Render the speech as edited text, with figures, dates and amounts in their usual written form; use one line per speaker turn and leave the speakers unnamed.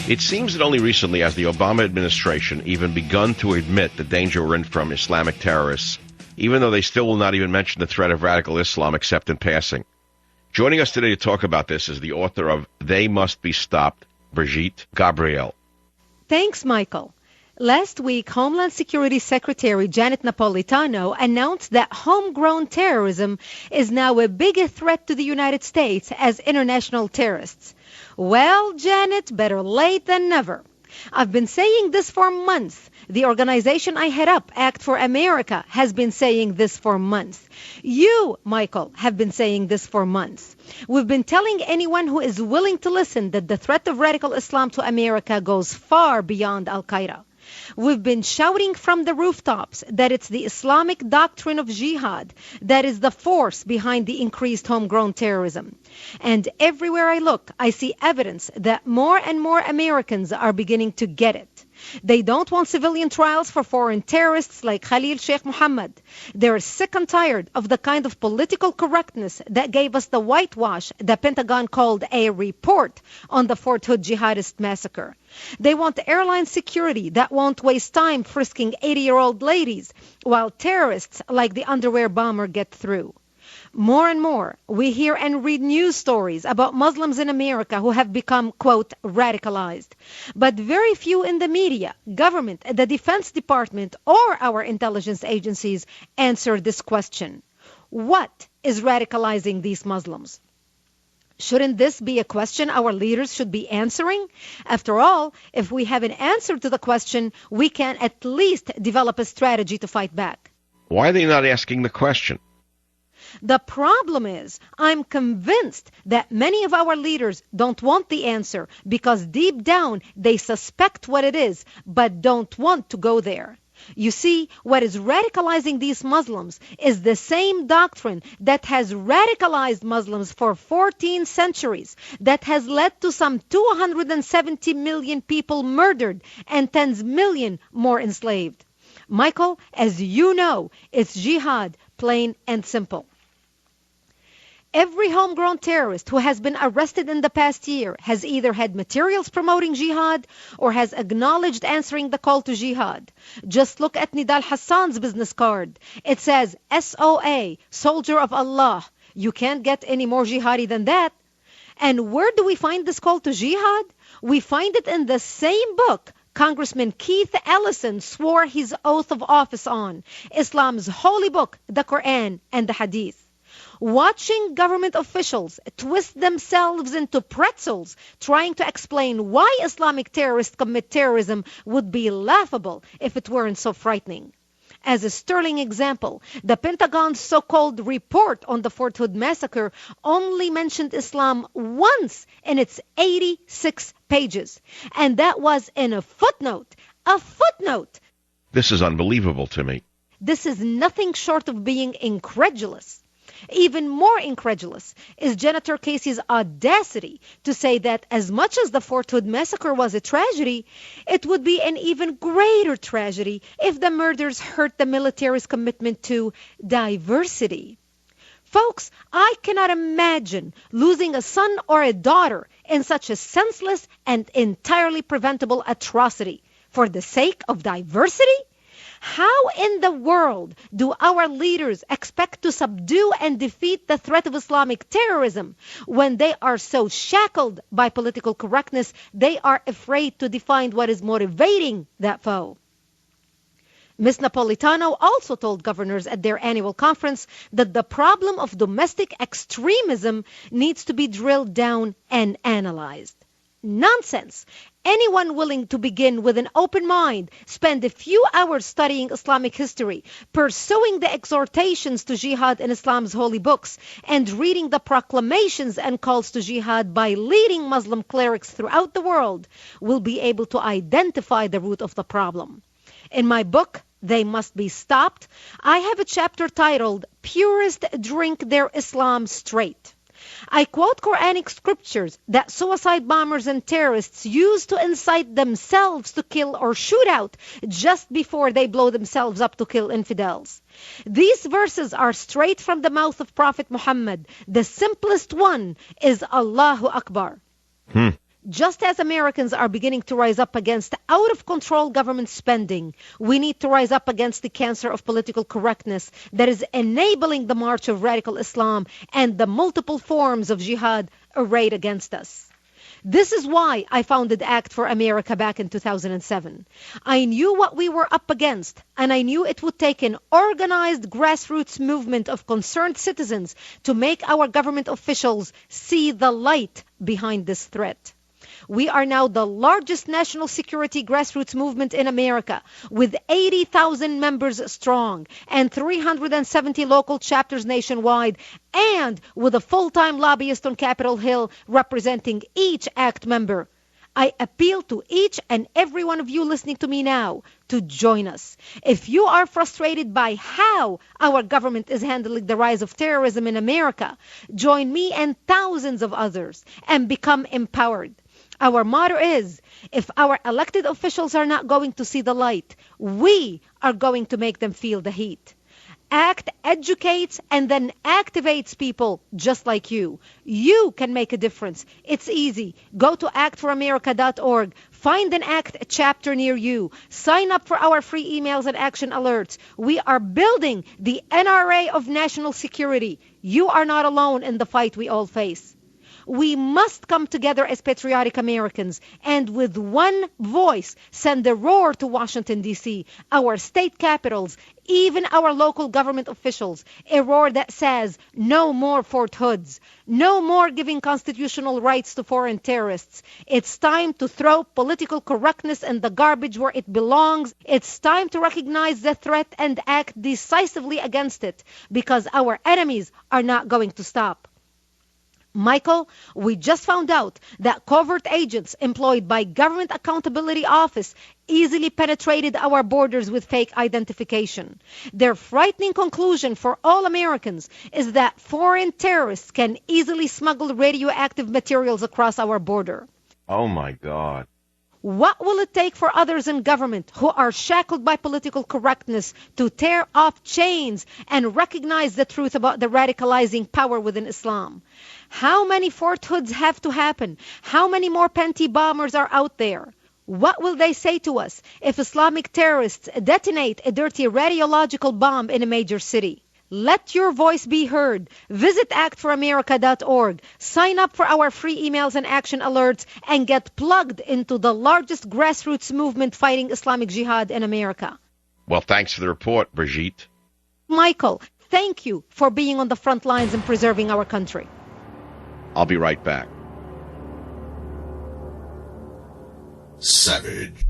It seems that only recently has the Obama administration even begun to admit the danger we're in from Islamic terrorists, even though they still will not even mention the threat of radical Islam except in passing. Joining us today to talk about this is the author of They Must Be Stopped, Brigitte Gabriel.
Thanks, Michael. Last week, Homeland Security Secretary Janet Napolitano announced that homegrown terrorism is now a bigger threat to the United States as international terrorists. Well, Janet, better late than never. I've been saying this for months. The organization I head up, Act for America, has been saying this for months. You, Michael, have been saying this for months. We've been telling anyone who is willing to listen that the threat of radical Islam to America goes far beyond Al-Qaeda. We've been shouting from the rooftops that it's the Islamic doctrine of jihad that is the force behind the increased homegrown terrorism. And everywhere I look, I see evidence that more and more Americans are beginning to get it. They don't want civilian trials for foreign terrorists like Khalil Sheikh Mohammed. They're sick and tired of the kind of political correctness that gave us the whitewash the Pentagon called a report on the Fort Hood jihadist massacre. They want airline security that won't waste time frisking 80-year-old ladies while terrorists like the underwear bomber get through. More and more, we hear and read news stories about Muslims in America who have become, quote, radicalized. But very few in the media, government, the Defense Department, or our intelligence agencies answer this question. What is radicalizing these Muslims? Shouldn't this be a question our leaders should be answering? After all, if we have an answer to the question, we can at least develop a strategy to fight back.
Why are they not asking the question?
The problem is, I'm convinced that many of our leaders don't want the answer because deep down they suspect what it is, but don't want to go there. You see, what is radicalizing these Muslims is the same doctrine that has radicalized Muslims for 14 centuries, that has led to some 270 million people murdered and tens million more enslaved. Michael, as you know, it's jihad, plain and simple. Every homegrown terrorist who has been arrested in the past year has either had materials promoting jihad or has acknowledged answering the call to jihad. Just look at Nidal Hassan's business card. It says SOA, Soldier of Allah. You can't get any more jihadi than that. And where do we find this call to jihad? We find it in the same book Congressman Keith Ellison swore his oath of office on, Islam's holy book, the Quran and the Hadith. Watching government officials twist themselves into pretzels trying to explain why Islamic terrorists commit terrorism would be laughable if it weren't so frightening. As a sterling example, the Pentagon's so-called report on the Fort Hood massacre only mentioned Islam once in its 86 pages, and that was in a footnote. A footnote!
This is unbelievable to me.
This is nothing short of being incredulous. Even more incredulous is Senator Casey's audacity to say that as much as the Fort Hood massacre was a tragedy, it would be an even greater tragedy if the murders hurt the military's commitment to diversity. Folks, I cannot imagine losing a son or a daughter in such a senseless and entirely preventable atrocity for the sake of diversity. How in the world do our leaders expect to subdue and defeat the threat of Islamic terrorism when they are so shackled by political correctness they are afraid to define what is motivating that foe? Ms. Napolitano also told governors at their annual conference that the problem of domestic extremism needs to be drilled down and analyzed. Nonsense! Anyone willing to begin with an open mind, spend a few hours studying Islamic history, pursuing the exhortations to jihad in Islam's holy books, and reading the proclamations and calls to jihad by leading Muslim clerics throughout the world will be able to identify the root of the problem. In my book, They Must Be Stopped, I have a chapter titled, Purists Drink Their Islam Straight. I quote Quranic scriptures that suicide bombers and terrorists use to incite themselves to kill or shoot out just before they blow themselves up to kill infidels. These verses are straight from the mouth of Prophet Muhammad. The simplest one is Allahu Akbar. Just as Americans are beginning to rise up against out-of-control government spending, we need to rise up against the cancer of political correctness that is enabling the march of radical Islam and the multiple forms of jihad arrayed against us. This is why I founded Act for America back in 2007. I knew what we were up against, and I knew it would take an organized grassroots movement of concerned citizens to make our government officials see the light behind this threat. We are now the largest national security grassroots movement in America, with 80,000 members strong and 370 local chapters nationwide, and with a full-time lobbyist on Capitol Hill representing each ACT member. I appeal to each and every one of you listening to me now to join us. If you are frustrated by how our government is handling the rise of terrorism in America, join me and thousands of others and become empowered. Our motto is, if our elected officials are not going to see the light, we are going to make them feel the heat. ACT educates and then activates people just like you. You can make a difference. It's easy. Go to actforamerica.org. Find an ACT chapter near you. Sign up for our free emails and action alerts. We are building the NRA of national security. You are not alone in the fight we all face. We must come together as patriotic Americans and with one voice send a roar to Washington, D.C., our state capitals, even our local government officials, a roar that says no more Fort Hoods, no more giving constitutional rights to foreign terrorists. It's time to throw political correctness in the garbage where it belongs. It's time to recognize the threat and act decisively against it, because our enemies are not going to stop. Michael, we just found out that covert agents employed by Government Accountability Office easily penetrated our borders with fake identification. Their frightening conclusion for all Americans is that foreign terrorists can easily smuggle radioactive materials across our border.
Oh, my God.
What will it take for others in government who are shackled by political correctness to tear off chains and recognize the truth about the radicalizing power within Islam? How many Fort Hoods have to happen? How many more Penti bombers are out there? What will they say to us if Islamic terrorists detonate a dirty radiological bomb in a major city? Let your voice be heard. Visit actforamerica.org. Sign up for our free emails and action alerts and get plugged into the largest grassroots movement fighting Islamic Jihad in America.
Well, thanks for the report, Brigitte.
Michael, thank you for being on the front lines and preserving our country.
I'll be right back.
Savage.